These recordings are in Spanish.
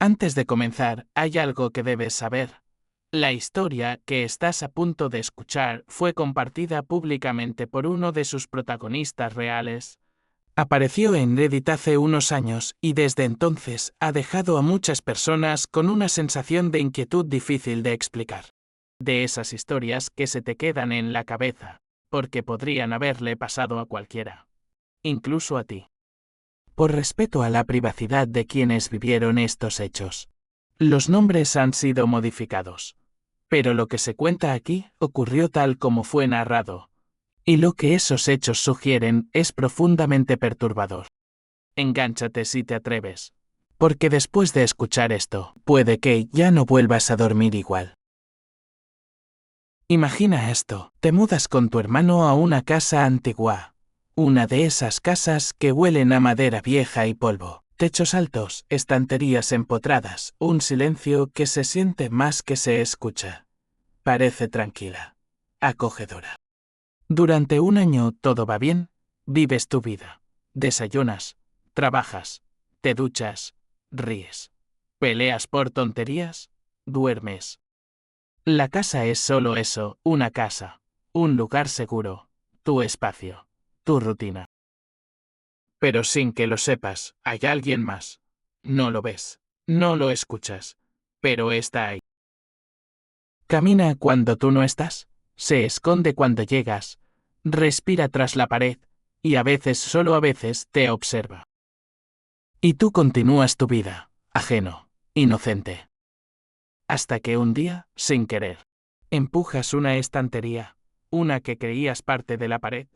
Antes de comenzar, hay algo que debes saber. La historia que estás a punto de escuchar fue compartida públicamente por uno de sus protagonistas reales. Apareció en Reddit hace unos años y desde entonces ha dejado a muchas personas con una sensación de inquietud difícil de explicar. De esas historias que se te quedan en la cabeza, porque podrían haberle pasado a cualquiera, incluso a ti. Por respeto a la privacidad de quienes vivieron estos hechos, los nombres han sido modificados. Pero lo que se cuenta aquí ocurrió tal como fue narrado. Y lo que esos hechos sugieren es profundamente perturbador. Engánchate si te atreves. Porque después de escuchar esto, puede que ya no vuelvas a dormir igual. Imagina esto, te mudas con tu hermano a una casa antigua. Una de esas casas que huelen a madera vieja y polvo, techos altos, estanterías empotradas, un silencio que se siente más que se escucha. Parece tranquila, acogedora. Durante un año todo va bien, vives tu vida, desayunas, trabajas, te duchas, ríes, peleas por tonterías, duermes. La casa es solo eso, una casa, un lugar seguro, tu espacio, tu rutina. Pero sin que lo sepas, hay alguien más. No lo ves, no lo escuchas, pero está ahí. Camina cuando tú no estás, se esconde cuando llegas, respira tras la pared, y a veces, solo a veces, te observa. Y tú continúas tu vida, ajeno, inocente. Hasta que un día, sin querer, empujas una estantería, una que creías parte de la pared,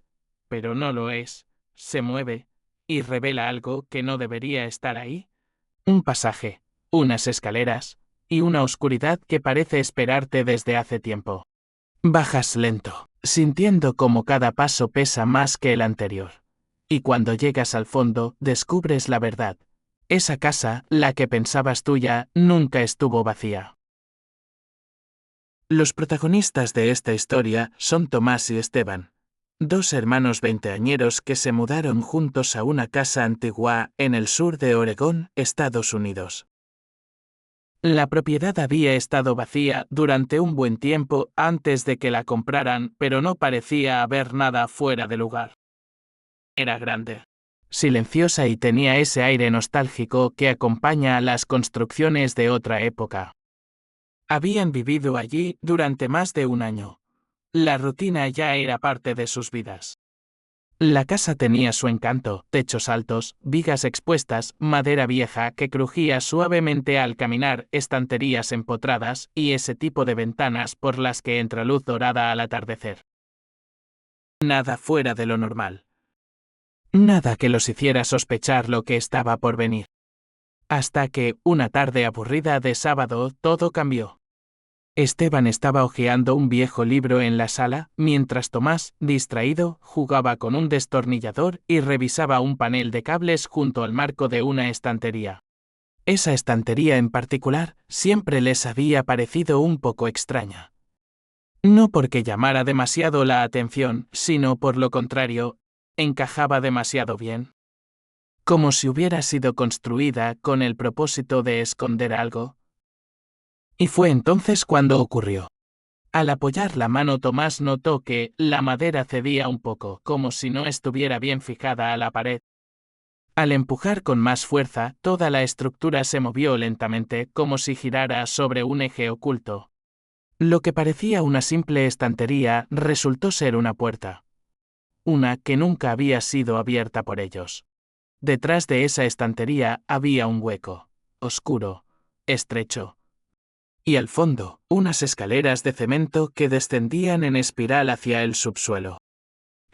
pero no lo es, se mueve, y revela algo que no debería estar ahí. Un pasaje, unas escaleras, y una oscuridad que parece esperarte desde hace tiempo. Bajas lento, sintiendo como cada paso pesa más que el anterior. Y cuando llegas al fondo, descubres la verdad. Esa casa, la que pensabas tuya, nunca estuvo vacía. Los protagonistas de esta historia son Tomás y Esteban, dos hermanos veinteañeros que se mudaron juntos a una casa antigua en el sur de Oregón, Estados Unidos. La propiedad había estado vacía durante un buen tiempo antes de que la compraran, pero no parecía haber nada fuera de lugar. Era grande, silenciosa y tenía ese aire nostálgico que acompaña a las construcciones de otra época. Habían vivido allí durante más de un año. La rutina ya era parte de sus vidas. La casa tenía su encanto, techos altos, vigas expuestas, madera vieja que crujía suavemente al caminar, estanterías empotradas y ese tipo de ventanas por las que entra luz dorada al atardecer. Nada fuera de lo normal. Nada que los hiciera sospechar lo que estaba por venir. Hasta que, una tarde aburrida de sábado, todo cambió. Esteban estaba hojeando un viejo libro en la sala, mientras Tomás, distraído, jugaba con un destornillador y revisaba un panel de cables junto al marco de una estantería. Esa estantería en particular siempre les había parecido un poco extraña. No porque llamara demasiado la atención, sino por lo contrario, encajaba demasiado bien. Como si hubiera sido construida con el propósito de esconder algo. Y fue entonces cuando ocurrió. Al apoyar la mano Tomás notó que la madera cedía un poco, como si no estuviera bien fijada a la pared. Al empujar con más fuerza, toda la estructura se movió lentamente, como si girara sobre un eje oculto. Lo que parecía una simple estantería resultó ser una puerta. Una que nunca había sido abierta por ellos. Detrás de esa estantería había un hueco, oscuro, estrecho. Y al fondo, unas escaleras de cemento que descendían en espiral hacia el subsuelo.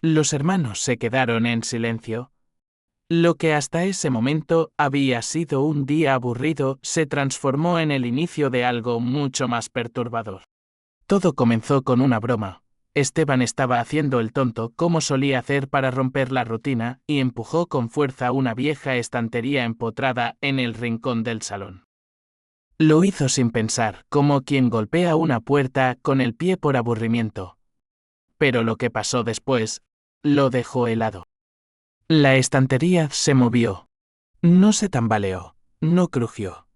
Los hermanos se quedaron en silencio. Lo que hasta ese momento había sido un día aburrido se transformó en el inicio de algo mucho más perturbador. Todo comenzó con una broma. Esteban estaba haciendo el tonto como solía hacer para romper la rutina y empujó con fuerza una vieja estantería empotrada en el rincón del salón. Lo hizo sin pensar, como quien golpea una puerta con el pie por aburrimiento. Pero lo que pasó después, lo dejó helado. La estantería se movió. No se tambaleó, no crujió.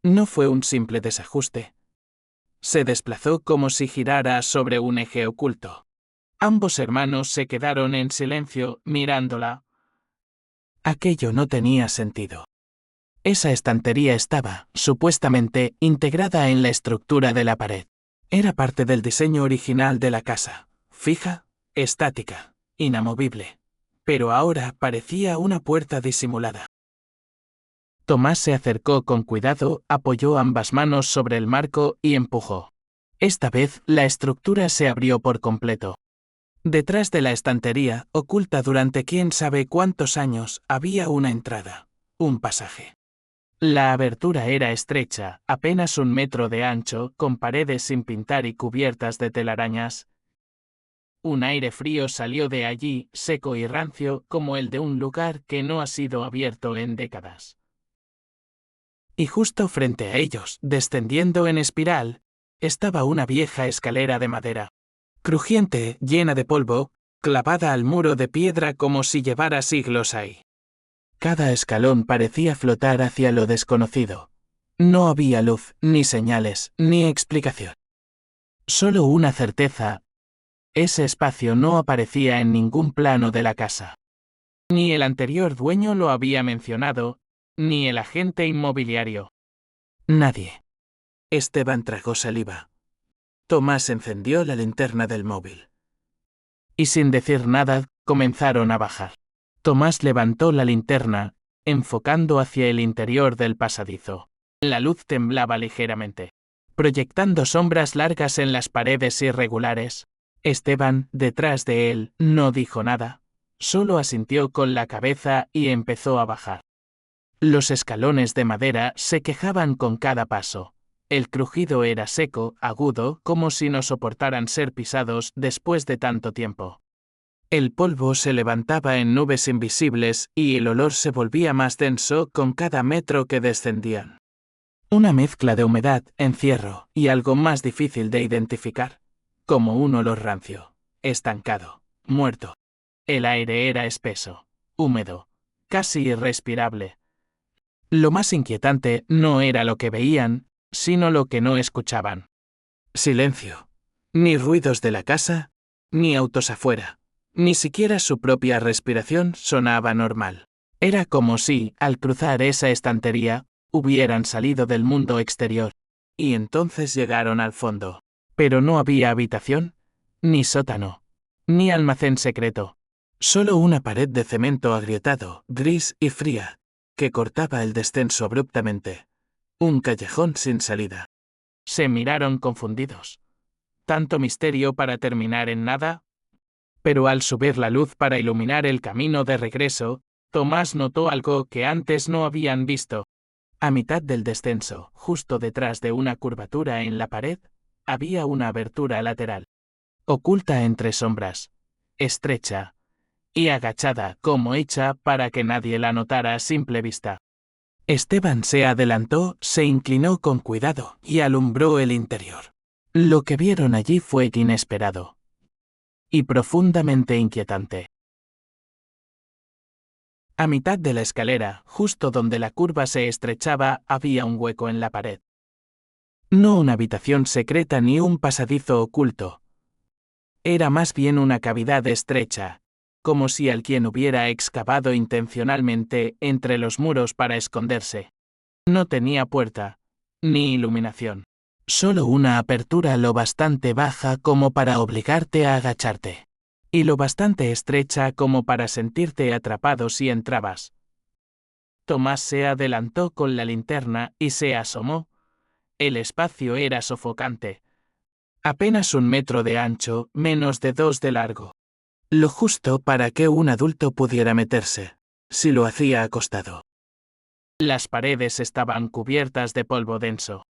No fue un simple desajuste. Se desplazó como si girara sobre un eje oculto. Ambos hermanos se quedaron en silencio, mirándola. Aquello no tenía sentido. Esa estantería estaba, supuestamente, integrada en la estructura de la pared. Era parte del diseño original de la casa, fija, estática, inamovible. Pero ahora parecía una puerta disimulada. Tomás se acercó con cuidado, apoyó ambas manos sobre el marco y empujó. Esta vez, la estructura se abrió por completo. Detrás de la estantería, oculta durante quién sabe cuántos años, había una entrada, un pasaje. La abertura era estrecha, apenas 1 metro de ancho, con paredes sin pintar y cubiertas de telarañas. Un aire frío salió de allí, seco y rancio, como el de un lugar que no ha sido abierto en décadas. Y justo frente a ellos, descendiendo en espiral, estaba una vieja escalera de madera. Crujiente, llena de polvo, clavada al muro de piedra como si llevara siglos ahí. Cada escalón parecía flotar hacia lo desconocido. No había luz, ni señales, ni explicación. Solo una certeza. Ese espacio no aparecía en ningún plano de la casa. Ni el anterior dueño lo había mencionado, ni el agente inmobiliario. Nadie. Esteban tragó saliva. Tomás encendió la linterna del móvil. Y sin decir nada, comenzaron a bajar. Tomás levantó la linterna, enfocando hacia el interior del pasadizo. La luz temblaba ligeramente, proyectando sombras largas en las paredes irregulares. Esteban, detrás de él, no dijo nada, solo asintió con la cabeza y empezó a bajar. Los escalones de madera se quejaban con cada paso. El crujido era seco, agudo, como si no soportaran ser pisados después de tanto tiempo. El polvo se levantaba en nubes invisibles y el olor se volvía más denso con cada metro que descendían. Una mezcla de humedad, encierro y algo más difícil de identificar, como un olor rancio, estancado, muerto. El aire era espeso, húmedo, casi irrespirable. Lo más inquietante no era lo que veían, sino lo que no escuchaban. Silencio. Ni ruidos de la casa, ni autos afuera. Ni siquiera su propia respiración sonaba normal. Era como si, al cruzar esa estantería, hubieran salido del mundo exterior. Y entonces llegaron al fondo. Pero no había habitación, ni sótano, ni almacén secreto. Solo una pared de cemento agrietado, gris y fría, que cortaba el descenso abruptamente. Un callejón sin salida. Se miraron confundidos. ¿Tanto misterio para terminar en nada? Pero al subir la luz para iluminar el camino de regreso, Tomás notó algo que antes no habían visto. A mitad del descenso, justo detrás de una curvatura en la pared, había una abertura lateral. Oculta entre sombras. Estrecha. Y agachada, como hecha para que nadie la notara a simple vista. Esteban se adelantó, se inclinó con cuidado y alumbró el interior. Lo que vieron allí fue inesperado. Y profundamente inquietante. A mitad de la escalera, justo donde la curva se estrechaba, había un hueco en la pared. No una habitación secreta ni un pasadizo oculto. Era más bien una cavidad estrecha, como si alguien hubiera excavado intencionalmente entre los muros para esconderse. No tenía puerta, ni iluminación. Solo una apertura lo bastante baja como para obligarte a agacharte. Y lo bastante estrecha como para sentirte atrapado si entrabas. Tomás se adelantó con la linterna y se asomó. El espacio era sofocante. Apenas 1 metro de ancho, menos de 2 de largo. Lo justo para que un adulto pudiera meterse, si lo hacía acostado. Las paredes estaban cubiertas de polvo denso.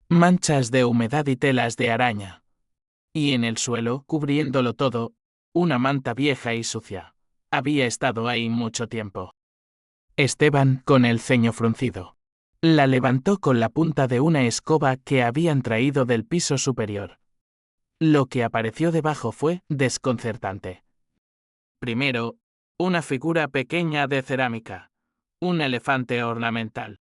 Manchas de humedad y telas de araña. Y en el suelo, cubriéndolo todo, una manta vieja y sucia. Había estado ahí mucho tiempo. Esteban, con el ceño fruncido, la levantó con la punta de una escoba que habían traído del piso superior. Lo que apareció debajo fue desconcertante. Primero, una figura pequeña de cerámica. Un elefante ornamental.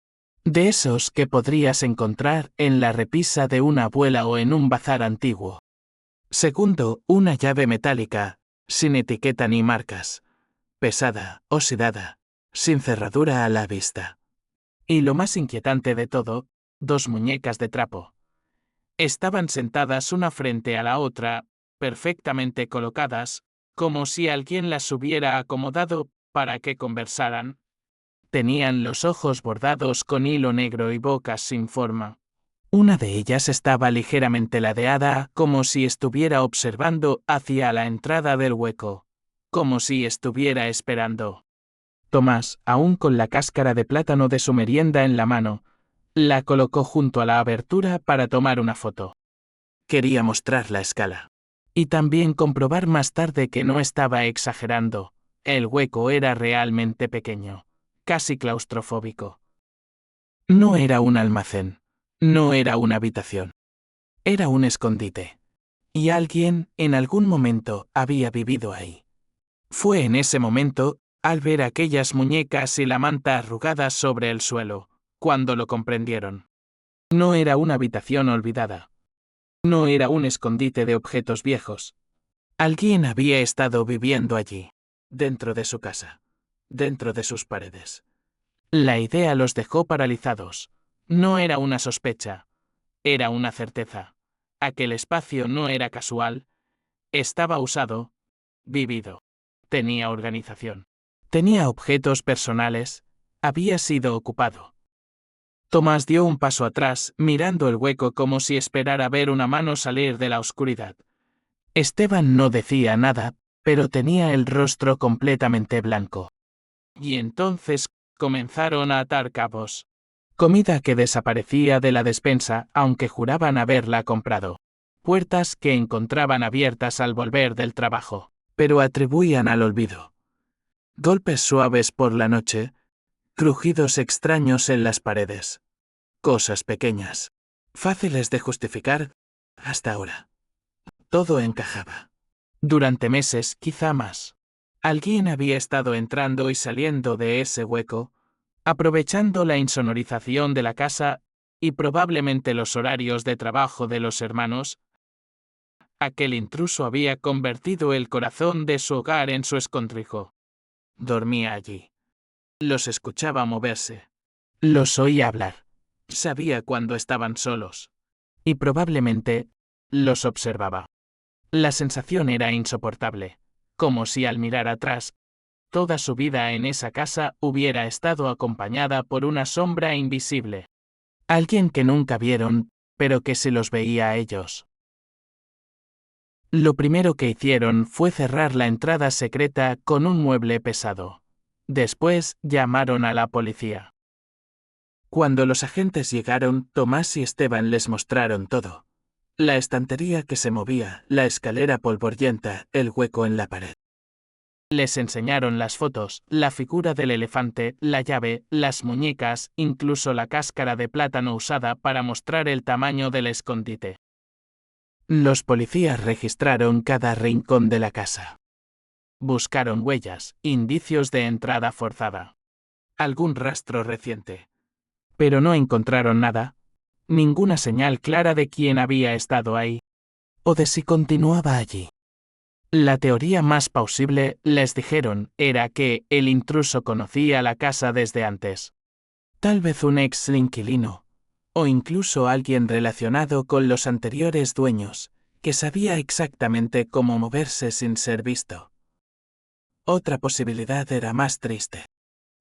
De esos que podrías encontrar en la repisa de una abuela o en un bazar antiguo. Segundo, una llave metálica, sin etiqueta ni marcas. Pesada, oxidada, sin cerradura a la vista. Y lo más inquietante de todo, 2 muñecas de trapo. Estaban sentadas una frente a la otra, perfectamente colocadas, como si alguien las hubiera acomodado para que conversaran. Tenían los ojos bordados con hilo negro y bocas sin forma. Una de ellas estaba ligeramente ladeada, como si estuviera observando hacia la entrada del hueco, como si estuviera esperando. Tomás, aún con la cáscara de plátano de su merienda en la mano, la colocó junto a la abertura para tomar una foto. Quería mostrar la escala. Y también comprobar más tarde que no estaba exagerando. El hueco era realmente pequeño, casi claustrofóbico. No era un almacén. No era una habitación. Era un escondite. Y alguien, en algún momento, había vivido ahí. Fue en ese momento, al ver aquellas muñecas y la manta arrugada sobre el suelo, cuando lo comprendieron. No era una habitación olvidada. No era un escondite de objetos viejos. Alguien había estado viviendo allí, dentro de su casa, dentro de sus paredes. La idea los dejó paralizados. No era una sospecha, era una certeza. Aquel espacio no era casual, estaba usado, vivido. Tenía organización. Tenía objetos personales, había sido ocupado. Tomás dio un paso atrás, mirando el hueco como si esperara ver una mano salir de la oscuridad. Esteban no decía nada, pero tenía el rostro completamente blanco. Y entonces comenzaron a atar cabos. Comida que desaparecía de la despensa, aunque juraban haberla comprado. Puertas que encontraban abiertas al volver del trabajo, pero atribuían al olvido. Golpes suaves por la noche, crujidos extraños en las paredes. Cosas pequeñas, fáciles de justificar, hasta ahora. Todo encajaba. Durante meses, quizá más. Alguien había estado entrando y saliendo de ese hueco, aprovechando la insonorización de la casa y probablemente los horarios de trabajo de los hermanos. Aquel intruso había convertido el corazón de su hogar en su escondrijo. Dormía allí. Los escuchaba moverse. Los oía hablar. Sabía cuando estaban solos. Y probablemente los observaba. La sensación era insoportable, como si al mirar atrás, toda su vida en esa casa hubiera estado acompañada por una sombra invisible. Alguien que nunca vieron, pero que se los veía a ellos. Lo primero que hicieron fue cerrar la entrada secreta con un mueble pesado. Después llamaron a la policía. Cuando los agentes llegaron, Tomás y Esteban les mostraron todo. La estantería que se movía, la escalera polvorienta, el hueco en la pared. Les enseñaron las fotos, la figura del elefante, la llave, las muñecas, incluso la cáscara de plátano usada para mostrar el tamaño del escondite. Los policías registraron cada rincón de la casa. Buscaron huellas, indicios de entrada forzada. Algún rastro reciente. Pero no encontraron nada. Ninguna señal clara de quién había estado ahí. O de si continuaba allí. La teoría más plausible, les dijeron, era que el intruso conocía la casa desde antes. Tal vez un ex-inquilino, o incluso alguien relacionado con los anteriores dueños, que sabía exactamente cómo moverse sin ser visto. Otra posibilidad era más triste.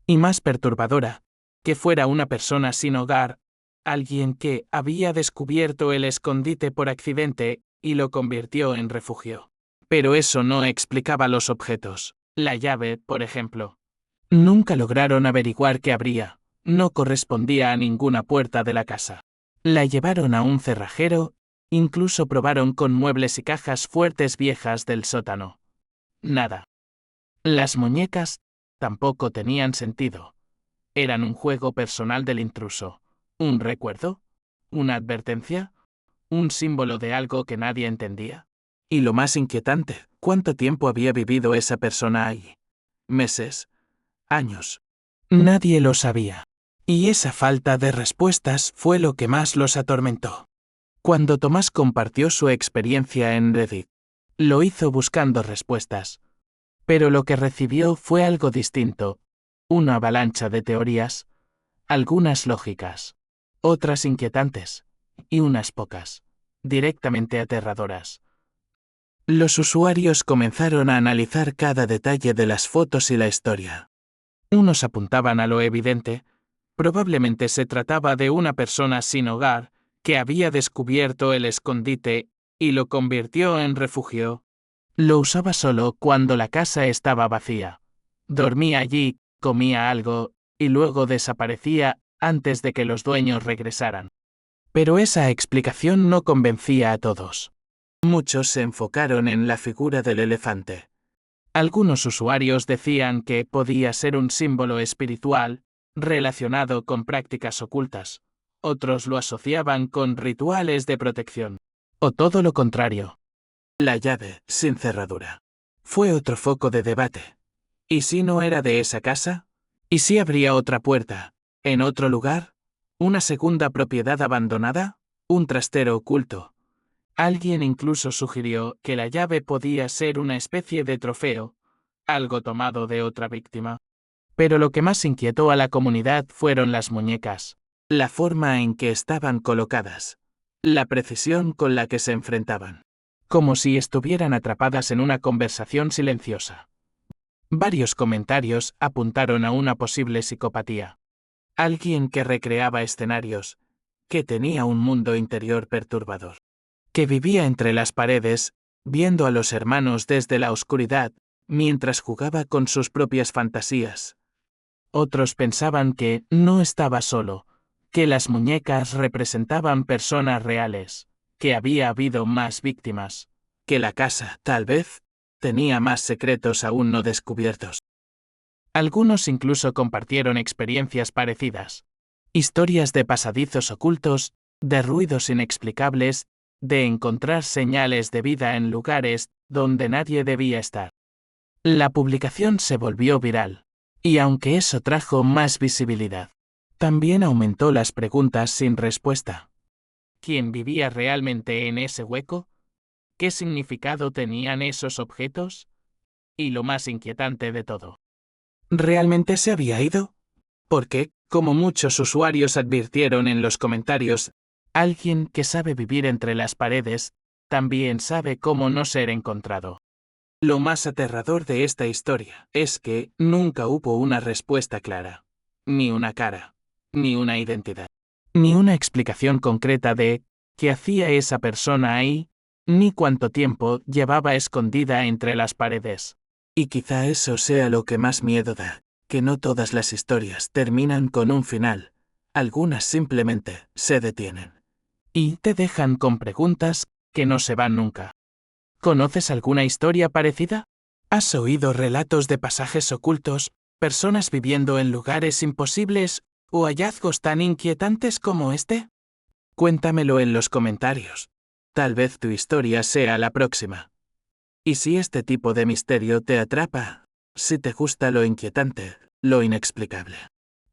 Y más perturbadora, que fuera una persona sin hogar, alguien que había descubierto el escondite por accidente y lo convirtió en refugio. Pero eso no explicaba los objetos. La llave, por ejemplo. Nunca lograron averiguar qué abría. No correspondía a ninguna puerta de la casa. La llevaron a un cerrajero, incluso probaron con muebles y cajas fuertes viejas del sótano. Nada. Las muñecas tampoco tenían sentido. Eran un juego personal del intruso. ¿Un recuerdo? ¿Una advertencia? ¿Un símbolo de algo que nadie entendía? Y lo más inquietante, ¿cuánto tiempo había vivido esa persona ahí? ¿Meses? ¿Años? Nadie lo sabía. Y esa falta de respuestas fue lo que más los atormentó. Cuando Tomás compartió su experiencia en Reddit, lo hizo buscando respuestas. Pero lo que recibió fue algo distinto, una avalancha de teorías, algunas lógicas, otras inquietantes, y unas pocas, directamente aterradoras. Los usuarios comenzaron a analizar cada detalle de las fotos y la historia. Unos apuntaban a lo evidente, probablemente se trataba de una persona sin hogar que había descubierto el escondite y lo convirtió en refugio. Lo usaba solo cuando la casa estaba vacía. Dormía allí, comía algo, y luego desaparecía antes de que los dueños regresaran. Pero esa explicación no convencía a todos. Muchos se enfocaron en la figura del elefante. Algunos usuarios decían que podía ser un símbolo espiritual, relacionado con prácticas ocultas. Otros lo asociaban con rituales de protección. O todo lo contrario. La llave, sin cerradura. Fue otro foco de debate. ¿Y si no era de esa casa? ¿Y si habría otra puerta? ¿En otro lugar? ¿Una segunda propiedad abandonada? ¿Un trastero oculto? Alguien incluso sugirió que la llave podía ser una especie de trofeo, algo tomado de otra víctima. Pero lo que más inquietó a la comunidad fueron las muñecas, la forma en que estaban colocadas, la precisión con la que se enfrentaban, como si estuvieran atrapadas en una conversación silenciosa. Varios comentarios apuntaron a una posible psicopatía. Alguien que recreaba escenarios, que tenía un mundo interior perturbador, que vivía entre las paredes, viendo a los hermanos desde la oscuridad, mientras jugaba con sus propias fantasías. Otros pensaban que no estaba solo, que las muñecas representaban personas reales, que había habido más víctimas, que la casa, tal vez, tenía más secretos aún no descubiertos. Algunos incluso compartieron experiencias parecidas. Historias de pasadizos ocultos, de ruidos inexplicables, de encontrar señales de vida en lugares donde nadie debía estar. La publicación se volvió viral, y aunque eso trajo más visibilidad, también aumentó las preguntas sin respuesta. ¿Quién vivía realmente en ese hueco? ¿Qué significado tenían esos objetos? Y lo más inquietante de todo, ¿realmente se había ido? Porque, como muchos usuarios advirtieron en los comentarios, alguien que sabe vivir entre las paredes, también sabe cómo no ser encontrado. Lo más aterrador de esta historia es que nunca hubo una respuesta clara, ni una cara, ni una identidad, ni una explicación concreta de qué hacía esa persona ahí, ni cuánto tiempo llevaba escondida entre las paredes. Y quizá eso sea lo que más miedo da, que no todas las historias terminan con un final, algunas simplemente se detienen. Y te dejan con preguntas que no se van nunca. ¿Conoces alguna historia parecida? ¿Has oído relatos de pasajes ocultos, personas viviendo en lugares imposibles o hallazgos tan inquietantes como este? Cuéntamelo en los comentarios. Tal vez tu historia sea la próxima. Y si este tipo de misterio te atrapa, si te gusta lo inquietante, lo inexplicable,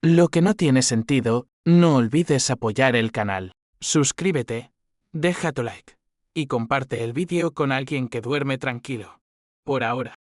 lo que no tiene sentido, no olvides apoyar el canal. Suscríbete, deja tu like y comparte el vídeo con alguien que duerme tranquilo. Por ahora.